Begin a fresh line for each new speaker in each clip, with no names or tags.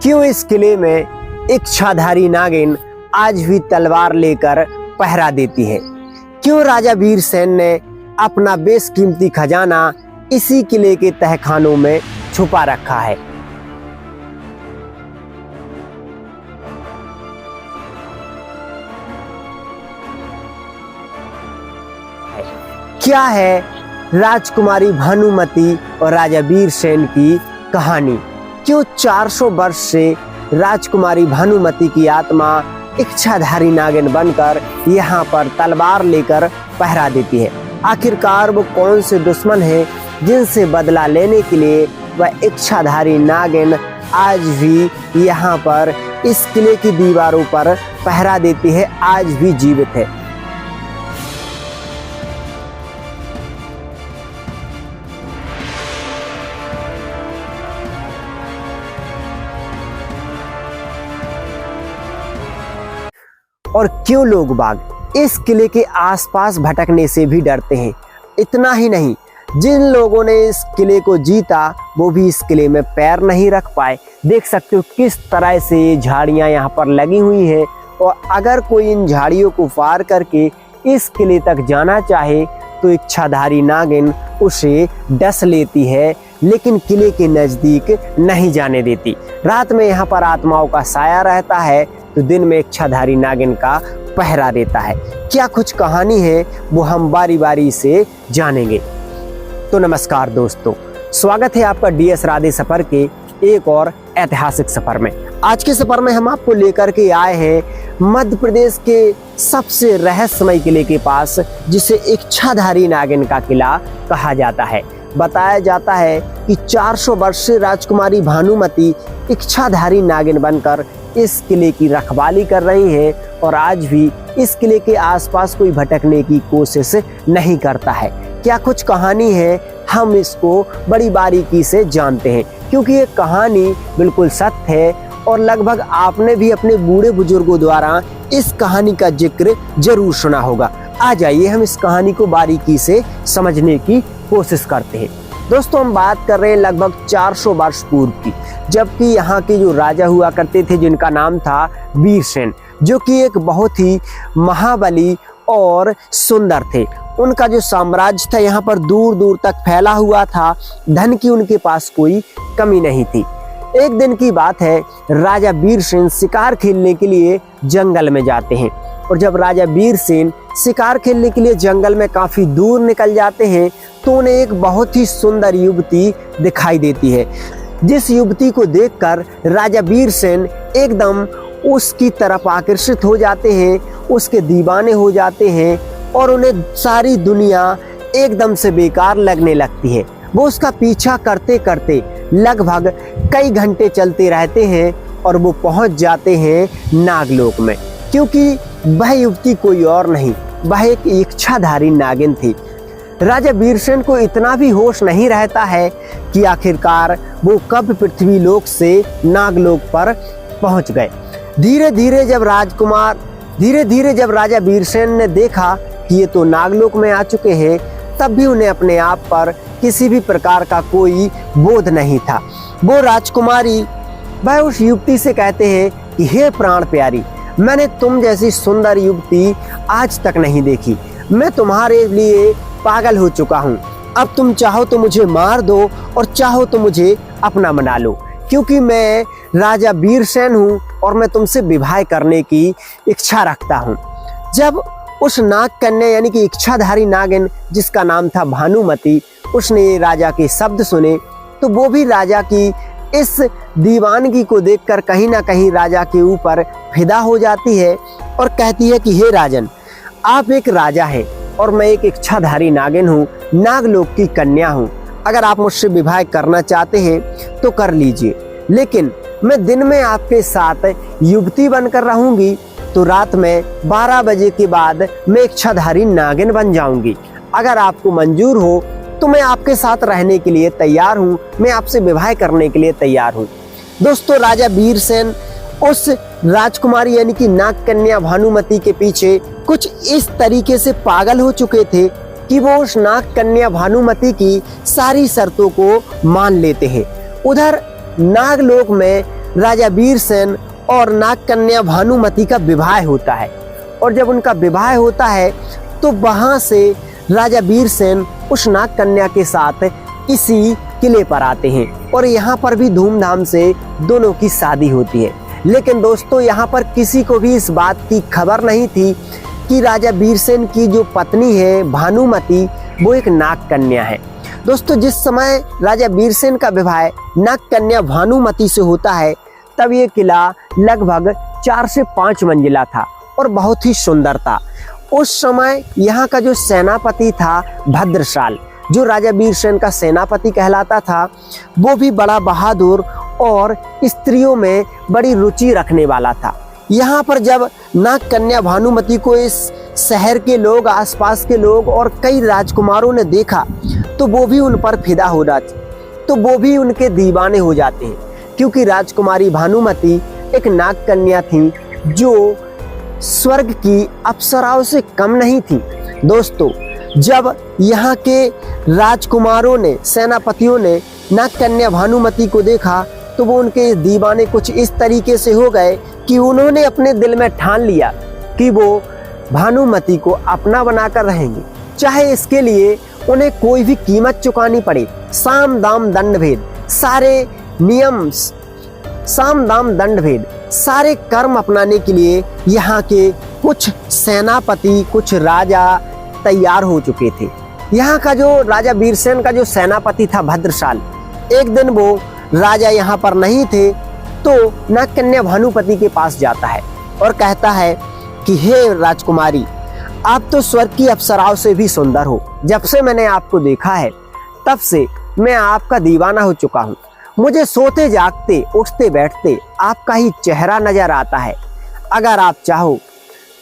क्यों इस किले में इच्छाधारी नागिन आज भी तलवार लेकर पहरा देती है? क्यों राजा वीरसेन ने अपना बेशकीमती खजाना इसी किले के तहखानों में छुपा रखा है? क्या है राजकुमारी भानुमति और राजा वीरसेन की कहानी? क्यों 400 वर्ष से राजकुमारी भानुमति की आत्मा इच्छाधारी नागिन बनकर यहाँ पर तलवार लेकर पहरा देती है? आखिरकार वो कौन से दुश्मन हैं जिनसे बदला लेने के लिए वह इच्छाधारी नागिन आज भी यहाँ पर इस किले की दीवारों पर पहरा देती है, आज भी जीवित है? और क्यों लोग बाग इस किले के आसपास भटकने से भी डरते हैं? इतना ही नहीं, जिन लोगों ने इस किले को जीता वो भी इस किले में पैर नहीं रख पाए। देख सकते हो किस तरह से ये झाड़ियां यहाँ पर लगी हुई हैं, और अगर कोई इन झाड़ियों को पार करके इस किले तक जाना चाहे तो इच्छाधारी नागिन उसे डस लेती है, लेकिन किले के नजदीक नहीं जाने देती। रात में यहाँ पर आत्माओं का साया रहता है तो दिन में इच्छाधारी नागिन का पहरा देता है। क्या कुछ कहानी है वो हम बारी बारी से जानेंगे। तो नमस्कार दोस्तों, स्वागत है आपका डीएस राधे सफर के एक और ऐतिहासिक सफर में। आज के सफर में हम आपको लेकर के आए हैं मध्य प्रदेश के सबसे रहस्यमय किले के पास, जिसे इच्छाधारी नागिन का किला कहा जाता है। बताया जाता है कि 400 वर्ष से राजकुमारी भानुमति इच्छाधारी नागिन बनकर इस किले की रखवाली कर रही है, और आज भी इस किले के आसपास कोई भटकने की कोशिश नहीं करता है। क्या कुछ कहानी है, हम इसको बड़ी बारीकी से जानते हैं, क्योंकि ये कहानी बिल्कुल सत्य है और लगभग आपने भी अपने बूढ़े बुजुर्गों द्वारा इस कहानी का जिक्र जरूर सुना होगा। आ जाइए हम इस कहानी को बारीकी से समझने की कोशिश करते हैं। दोस्तों, हम बात कर रहे हैं लगभग 400 वर्ष पूर्व की, जबकि यहाँ के जो राजा हुआ करते थे जिनका नाम था वीरसेन, जो कि एक बहुत ही महाबली और सुंदर थे। उनका जो साम्राज्य था यहाँ पर दूर दूर तक फैला हुआ था, धन की उनके पास कोई कमी नहीं थी। एक दिन की बात है, राजा वीरसेन शिकार खेलने के लिए जंगल में जाते हैं, और जब राजा वीरसेन शिकार खेलने के लिए जंगल में काफी दूर निकल जाते हैं तो उन्हें एक बहुत ही सुंदर युवती दिखाई देती है, जिस युवती को देखकर राजा वीरसेन एकदम उसकी तरफ आकर्षित हो जाते हैं, उसके दीवाने हो जाते हैं, और उन्हें सारी दुनिया एकदम से बेकार लगने लगती है। वो उसका पीछा करते करते लगभग कई घंटे चलते रहते हैं, और वो पहुंच जाते हैं नागलोक में, क्योंकि वह युवती कोई और नहीं, वह एक इच्छाधारी नागिन थी। राजा वीरसेन को इतना भी होश नहीं रहता है कि आखिरकार वो कब पृथ्वी लोक से नागलोक पर पहुंच गए। धीरे धीरे जब राजा वीरसेन ने देखा कि ये तो नागलोक में आ चुके हैं, तब भी उन्हें अपने आप पर किसी भी प्रकार का कोई बोध नहीं था। वो राजकुमारी वह उस युवती से कहते हैं कि हे प्राण प्यारी, मैंने तुम जैसी सुंदर युवती आज तक नहीं देखी। मैं तुम्हारे लिए पागल हो चुका हूँ। अब तुम चाहो तो मुझे मार दो और चाहो तो मुझे अपना बना लो, क्योंकि मैं राजा वीरसेन हूँ और मैं तुमसे विवाह करने की इच्छा रखता हूँ। जब उस नाग कन्या यानी कि इच्छाधारी नागिन, जिसका नाम था भानुमति, उसने राजा के शब्द सुने तो वो भी राजा की इस दीवानगी को देखकर कहीं ना कहीं राजा के ऊपर फिदा हो जाती है, और कहती है कि हे राजन, आप एक राजा हैं और मैं एक इच्छाधारी नागिन हूँ, नागलोक की कन्या हूँ। अगर आप मुझसे विवाह करना चाहते हैं तो कर लीजिए, लेकिन मैं दिन में आपके साथ युवती बनकर रहूंगी, तो रात में 12 बजे के बाद मैं इच्छाधारी नागिन बन जाऊंगी। अगर आपको मंजूर हो तो मैं आपके साथ रहने के लिए तैयार हूँ, मैं आपसे विवाह करने के लिए तैयार हूँ। दोस्तों, राजा वीरसेन उस राजकुमारी यानी कि नाग कन्या भानुमति के पीछे कुछ इस तरीके से पागल हो चुके थे कि वो उस नाग कन्या भानुमति की सारी शर्तों को मान लेते हैं। उधर नागलोक में राजा वीरसेन और नागकन्या भानुमति का विवाह होता है। और जब उनका विवाह होता है तो वहां से राजा वीरसेन उस नागकन्या के साथ इसी किले पर आते हैं और यहाँ पर भी धूमधाम से दोनों की शादी होती है। लेकिन दोस्तों, यहाँ पर किसी को भी इस बात की खबर नहीं थी कि राजा वीरसेन की जो पत्नी है भानुमति वो एक नागकन्या है। दोस्तों, जिस समय राजा वीरसेन का विवाह नागकन्या भानुमति से होता है तब ये किला लगभग 4 से 5 मंजिला था और बहुत ही सुंदर था। उस समय यहाँ का जो सेनापति था भद्रशाल, जो राजा वीरसेन का सेनापति कहलाता था, वो भी बड़ा बहादुर और स्त्रियों में बड़ी रुचि रखने वाला था। यहाँ पर जब नागकन्या भानुमति को इस शहर के लोग, आसपास के लोग और कई राजकुमारों ने देखा तो वो भी उन पर फिदा हो जाते, तो वो भी उनके दीवाने हो जाते हैं, क्योंकि राजकुमारी भानुमति एक नागकन्या थी जो स्वर्ग की अप्सराओं से कम नहीं थी। दोस्तों, जब यहाँ के राजकुमारों ने, सेनापतियों ने नागकन्या भानुमति को देखा तो वो उनके दीवाने कुछ इस तरीके से हो गए कि उन्होंने अपने दिल में ठान लिया कि वो भानुमति को अपना बनाकर रहेंगे, चाहे इसके लिए उन्हें कोई भी कीमत चुकानी पड़े। साम दाम दंड भेद सारे नियम, साम दाम दंड भेद सारे कर्म अपनाने के लिए यहाँ के कुछ सेनापति, कुछ राजा तैयार हो चुके थे। यहाँ का जो राजा वीरसेन का जो सेनापति था भद्रशाल, एक दिन वो राजा यहाँ पर नहीं थे तो नागकन्या भानुमति के पास जाता है और कहता है कि हे राजकुमारी, आप तो स्वर्ग की अप्सराओं से भी सुंदर हो। जब से मैंने आपको देखा है तब से मैं आपका दीवाना हो चुका हूँ। मुझे सोते जागते, उठते बैठते आपका ही चेहरा नजर आता है। अगर आप चाहो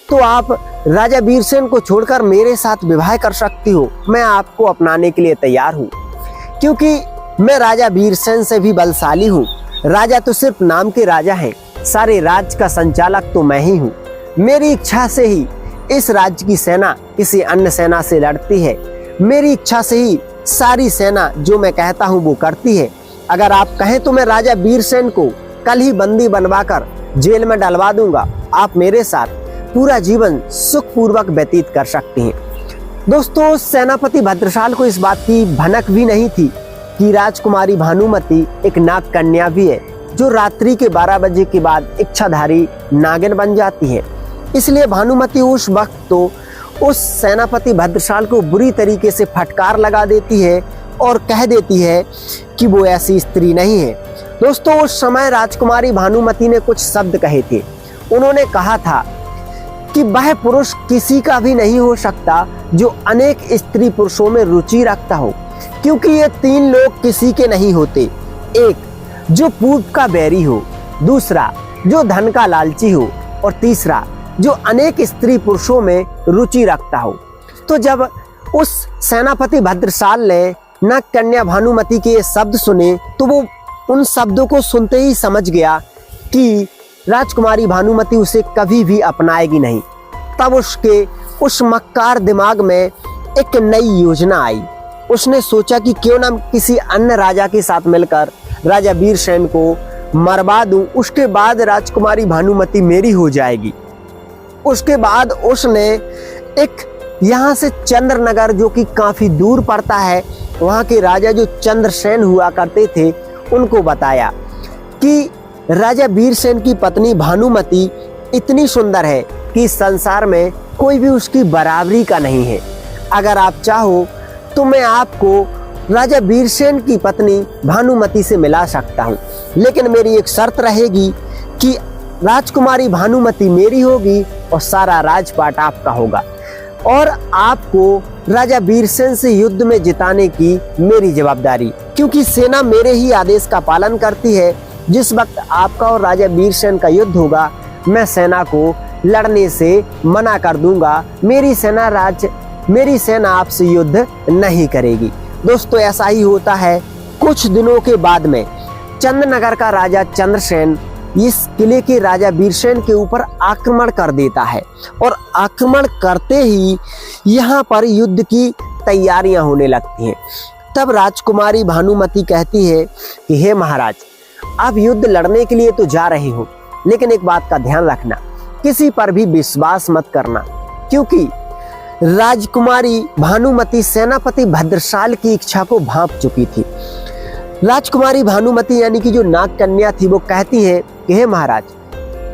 तो आप राजा वीरसेन को छोड़कर मेरे साथ विवाह कर सकती हो। मैं आपको अपनाने के लिए तैयार हूँ, क्योंकि मैं राजा वीरसेन से भी बलशाली हूँ। राजा तो सिर्फ नाम के राजा हैं, सारे राज्य का संचालक तो मैं ही हूँ। मेरी इच्छा से ही इस राज्य की सेना किसी अन्य सेना से लड़ती है। मेरी इच्छा से ही सारी सेना जो मैं कहता हूँ वो करती है। अगर आप कहें तो मैं राजा वीरसेन को कल ही बंदी बनवाकर जेल में डलवा दूंगा। आप मेरे साथ पूरा जीवन सुखपूर्वक व्यतीत कर सकते हैं। दोस्तों, सेनापति भद्रशाल को इस बात की भनक भी नहीं थी कि राजकुमारी भानुमति एक नागकन्या भी है, जो रात्रि के 12 बजे के बाद इच्छाधारी नागिन बन जाती है। इसलिए भानुमति उस वक्त तो उस सेनापति भद्रशाल को बुरी तरीके से फटकार लगा देती है और कह देती है कि वो ऐसी स्त्री नहीं है। दोस्तों, उस समय राजकुमारी भानुमति ने कुछ शब्द कहे थे। उन्होंने कहा था कि वह पुरुष किसी का भी नहीं हो सकता जो अनेक स्त्री पुरुषों में रुचि रखता हो, क्योंकि ये 3 लोग किसी के नहीं होते। एक, जो पूर्व का बैरी हो, दूसरा जो धन का लालची हो, और तीसरा जो अनेक स्त्री पुरुषों में रुचि रखता हो। तो जब उस सेनापति भद्रशाल ने नागकन्या भानुमति के शब्द सुने तो वो उन शब्दों को सुनते ही समझ गया कि राजकुमारी भानुमति उसे कभी भी अपनाएगी नहीं। तब उसके उस मक्कार दिमाग में एक नई योजना आई। उसने सोचा कि क्यों ना किसी अन्य राजा के साथ मिलकर राजा वीरसेन को मरवा दूं, उसके बाद राजकुमारी भानुमति मेरी हो जाएगी। उसके बाद उसने एक यहाँ से चंद्रनगर, जो कि काफी दूर पड़ता है, वहाँ के राजा जो चंद्रसेन हुआ करते थे, उनको बताया कि राजा वीरसेन की पत्नी भानुमति इतनी सुंदर है कि संसार में कोई भी उसकी बराबरी का नहीं है। अगर आप चाहो तो मैं आपको राजा वीरसेन की पत्नी भानुमति से मिला सकता हूँ, लेकिन मेरी एक शर्त रहेगी कि राजकुमारी भानुमति मेरी होगी और सारा राजपाट आपका होगा, और आपको राजा वीरसेन से युद्ध में जिताने की मेरी जवाबदारी, क्योंकि सेना मेरे ही आदेश का पालन करती है। जिस वक्त आपका और राजा वीरसेन का युद्ध होगा, मैं सेना को लड़ने से मना कर दूंगा। मेरी सेना आपसे युद्ध नहीं करेगी। दोस्तों, ऐसा ही होता है। कुछ दिनों के बाद में चंद्रनगर का राजा चंद्रसेन इस किले के राजा वीरसेन के ऊपर आक्रमण कर देता है, और आक्रमण करते ही यहाँ पर युद्ध की तैयारियां होने लगती हैं। तब राजकुमारी भानुमति कहती है कि हे महाराज, आप युद्ध लड़ने के लिए तो जा रहे हो, लेकिन एक बात का ध्यान रखना, किसी पर भी विश्वास मत करना, क्योंकि राजकुमारी भानुमति सेनापति भद्रशाल की इच्छा को भांप चुकी थी। राजकुमारी भानुमति यानी कि जो नाग कन्या थी, वो कहती है कि हे महाराज,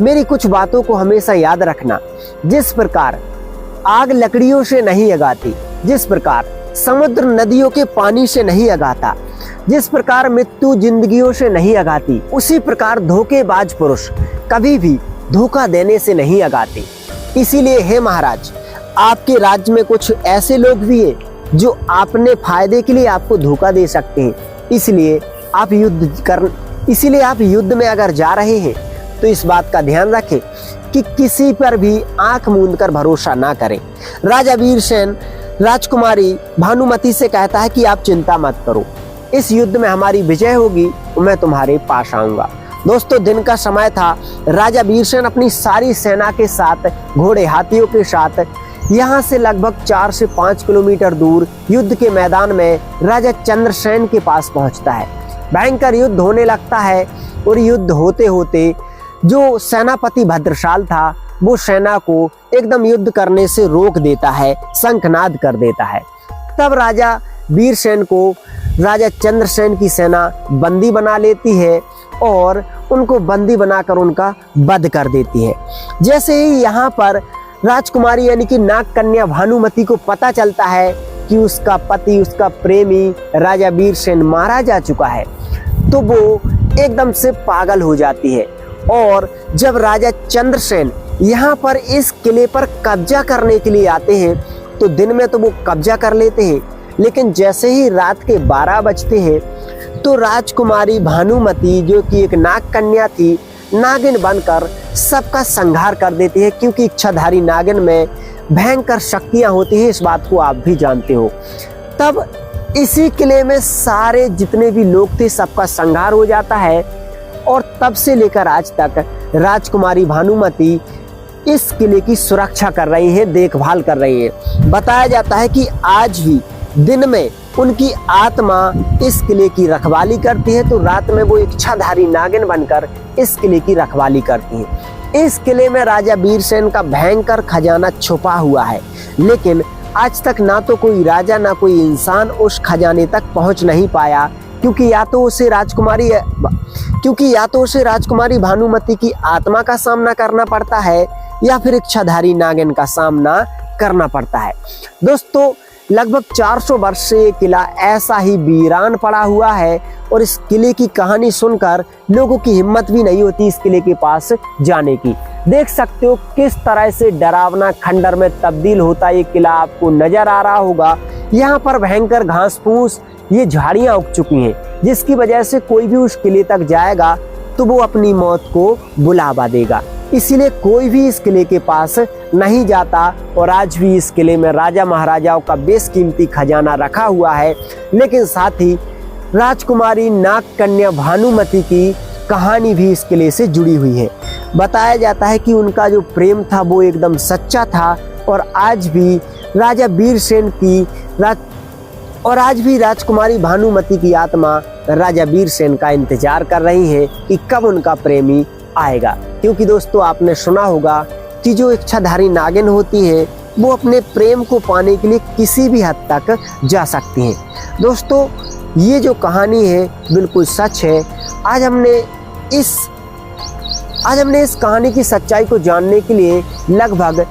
मेरी कुछ बातों को हमेशा याद रखना। जिस प्रकार आग लकड़ियों से नहीं अगाती, जिस प्रकार समुद्र नदियों के पानी से नहीं अगाता, जिस प्रकार मृत्यु जिंदगियों से नहीं अगाती, उसी प्रकार धोखेबाज पुरुष कभी भी धोखा देने से नहीं अगाते। इसीलिए हे महाराज, आपके राज्य में कुछ ऐसे लोग भी हैं जो अपने फायदे के लिए आपको धोखा दे सकते हैं। इसलिए आप युद्ध में अगर जा रहे हैं तो इस बात का ध्यान रखें कि किसी पर भी आंख मूंद कर भरोसा ना करें। राजा वीरसेन राजकुमारी भानुमति से कहता है कि आप चिंता मत करो, इस युद्ध में हमारी विजय होगी तो मैं तुम्हारे पास आऊंगा। दोस्तों, दिन का समय था। राजा वीरसेन अपनी सारी सेना के साथ, घोड़े हाथियों के साथ, यहाँ से लगभग 4 से 5 किलोमीटर दूर युद्ध के मैदान में राजा चंद्रसेन के पास पहुंचता है। भयंकर युद्ध होने लगता है और युद्ध होते होते जो सेनापति भद्रशाल था, वो सेना को एकदम युद्ध करने से रोक देता है, शंखनाद कर देता है। तब राजा वीरसेन को राजा चंद्रसेन की सेना बंदी बना लेती है और उनको बंदी बनाकर उनका वध कर देती है। जैसे ही यहाँ पर राजकुमारी यानी कि नाग कन्या भानुमति को पता चलता है कि उसका पति, उसका प्रेमी राजा वीरसेन मारा जा चुका है, तो वो एकदम से पागल हो जाती है। और जब राजा चंद्रसेन यहाँ पर इस किले पर कब्जा करने के लिए आते हैं, तो दिन में तो वो कब्जा कर लेते हैं, लेकिन जैसे ही रात के 12 बजते हैं तो राजकुमारी भानुमति, जो कि एक नाग कन्या थी, नागिन बनकर सबका संहार कर देती है। क्योंकि इच्छाधारी नागिन में भयंकर शक्तियां होती हैं, इस बात को आप भी जानते हो। तब इसी किले में सारे जितने भी लोग थे, सबका संहार हो जाता है। और तब से लेकर आज तक राजकुमारी भानुमति इस किले की सुरक्षा कर रही है, देखभाल कर रही है। बताया जाता है कि आज भी दिन में उनकी आत्मा इस किले की रखवाली करती है, तो रात में वो इच्छाधारी नागिन बनकर इस किले की रखवाली करती है। इस किले में राजा वीरसेन का भयंकर खजाना छुपा हुआ है, लेकिन आज तक ना तो कोई राजा ना कोई इंसान उस खजाने तक पहुंच नहीं पाया, क्योंकि या तो उसे राजकुमारी भानुमति की आत्मा का सामना करना पड़ता है या फिर इच्छाधारी नागिन का सामना करना पड़ता है। दोस्तों, लगभग 400 वर्ष से ये किला ऐसा ही वीरान पड़ा हुआ है और इस किले की कहानी सुनकर लोगों की हिम्मत भी नहीं होती इस किले के पास जाने की। देख सकते हो किस तरह से डरावना खंडर में तब्दील होता ये किला आपको नजर आ रहा होगा। यहाँ पर भयंकर घास फूस, ये झाड़ियाँ उग चुकी हैं, जिसकी वजह से कोई भी उस किले तक जाएगा तो वो अपनी मौत को बुलावा देगा। इसीलिए कोई भी इस किले के पास नहीं जाता और आज भी इस किले में राजा महाराजाओं का बेशकीमती खजाना रखा हुआ है। लेकिन साथ ही राजकुमारी नाग कन्या भानुमति की कहानी भी इस किले से जुड़ी हुई है। बताया जाता है कि उनका जो प्रेम था वो एकदम सच्चा था और आज भी राजकुमारी भानुमति की आत्मा राजा वीरसेन का इंतजार कर रही है कि कब उनका प्रेमी आएगा। क्योंकि दोस्तों, आपने सुना होगा कि जो इच्छाधारी नागिन होती है वो अपने प्रेम को पाने के लिए किसी भी हद तक जा सकती हैं। दोस्तों, ये जो कहानी है बिल्कुल सच है। आज हमने इस कहानी की सच्चाई को जानने के लिए लगभग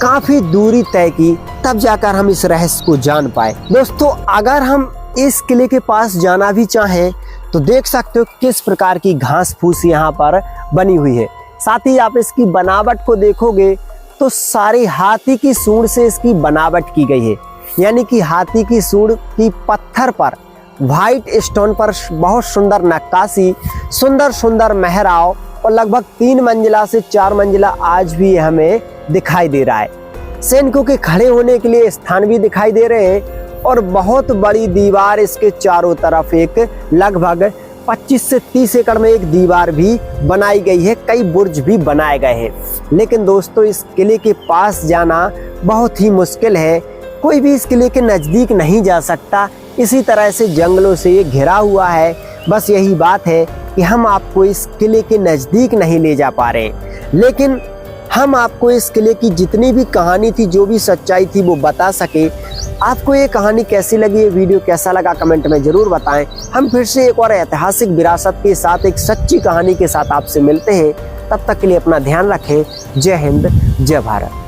काफी दूरी तय की, तब जाकर हम इस रहस्य को जान पाए। दोस्तों, अगर हम इस किले के पास जाना भी चाहें तो देख सकते हो किस प्रकार की घास फूस यहाँ पर बनी हुई है। साथ ही आप इसकी बनावट को देखोगे तो सारी हाथी की सूंड से इसकी बनावट की गई है, यानी कि हाथी की सूंड की पत्थर पर व्हाइट स्टोन पर बहुत सुंदर नक्काशी, सुंदर सुंदर मेहराव और लगभग 3 मंजिला से 4 मंजिला आज भी हमें दिखाई दे रहा है। सैनिकों के खड़े होने के लिए स्थान भी दिखाई दे रहे हैं और बहुत बड़ी दीवार इसके चारों तरफ, एक लगभग 25 से 30 एकड़ में एक दीवार भी बनाई गई है। कई बुर्ज भी बनाए गए हैं। लेकिन दोस्तों, इस किले के पास जाना बहुत ही मुश्किल है। कोई भी इस किले के नज़दीक नहीं जा सकता। इसी तरह से जंगलों से ये घिरा हुआ है। बस यही बात है कि हम आपको इस किले के नज़दीक नहीं ले जा पा रहे, लेकिन हम आपको इस किले की जितनी भी कहानी थी, जो भी सच्चाई थी वो बता सके। आपको ये कहानी कैसी लगी, ये वीडियो कैसा लगा, कमेंट में ज़रूर बताएं। हम फिर से एक और ऐतिहासिक विरासत के साथ, एक सच्ची कहानी के साथ आपसे मिलते हैं। तब तक के लिए अपना ध्यान रखें। जय हिंद, जय भारत।